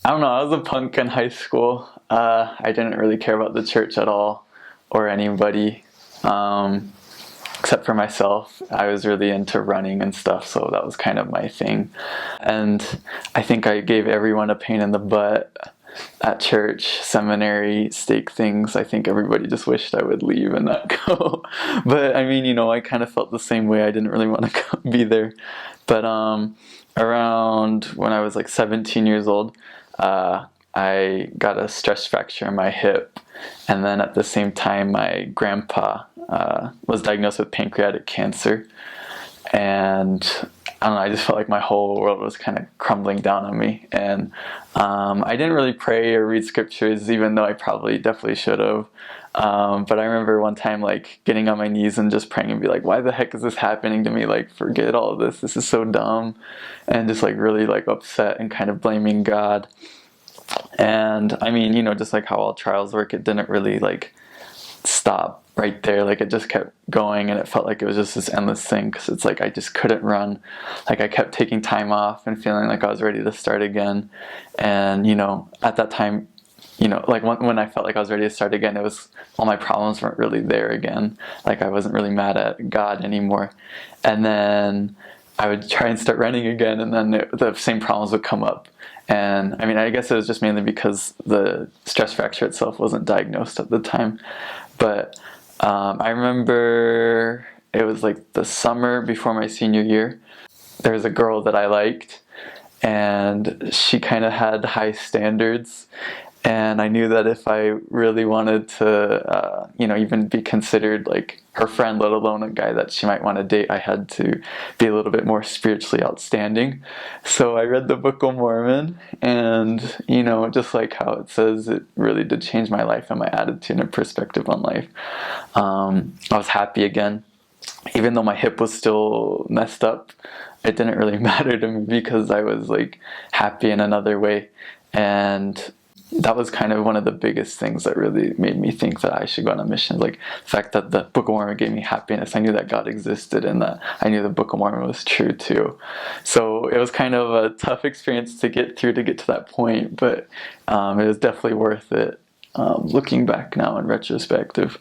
I don't know. I was a punk in high school. I didn't really care about the church at all or anybody, um, except for myself. I was really into running and stuff, so that was kind of my thing. And I think I gave everyone a pain in the butt at church, seminary, stake things. I think everybody just wished I would leave and not go. But I mean, I kind of felt the same way. I didn't really want to be there. But around when I was like 17 years old, I got a stress fracture in my hip. And then at the same time, my grandpa was diagnosed with pancreatic cancer. And I don't know, I just felt like my whole world was kind of crumbling down on me. And I didn't really pray or read scriptures, even though I probably definitely should have. But I remember one time like getting on my knees and just praying and be like, why the heck is this happening to me? Like, forget all of this. This is so dumb. And just like really like upset and kind of blaming God. And I mean, just like how all trials work, it didn't really like stop right there. Like it just kept going, and it felt like it was just this endless thing, because it's like I just couldn't run. Like I kept taking time off and feeling like I was ready to start again. And at that time, like when I felt like I was ready to start again, it was all my problems weren't really there again. Like I wasn't really mad at God anymore. And then I would try and start running again, and then the same problems would come up. And I mean, I guess it was just mainly because the stress fracture itself wasn't diagnosed at the time. But I remember it was like the summer before my senior year. There was a girl that I liked, and she kind of had high standards. And I knew that if I really wanted to, even be considered like her friend, let alone a guy that she might want to date, I had to be a little bit more spiritually outstanding. So I read the Book of Mormon, and, just like how it says, it really did change my life and my attitude and perspective on life. I was happy again. Even though my hip was still messed up, it didn't really matter to me, because I was like happy in another way. And that was kind of one of the biggest things that really made me think that I should go on a mission. Like the fact that the Book of Mormon gave me happiness. I knew that God existed, and that I knew the Book of Mormon was true too. So it was kind of a tough experience to get through to get to that point, but it was definitely worth it. Looking back now in retrospective.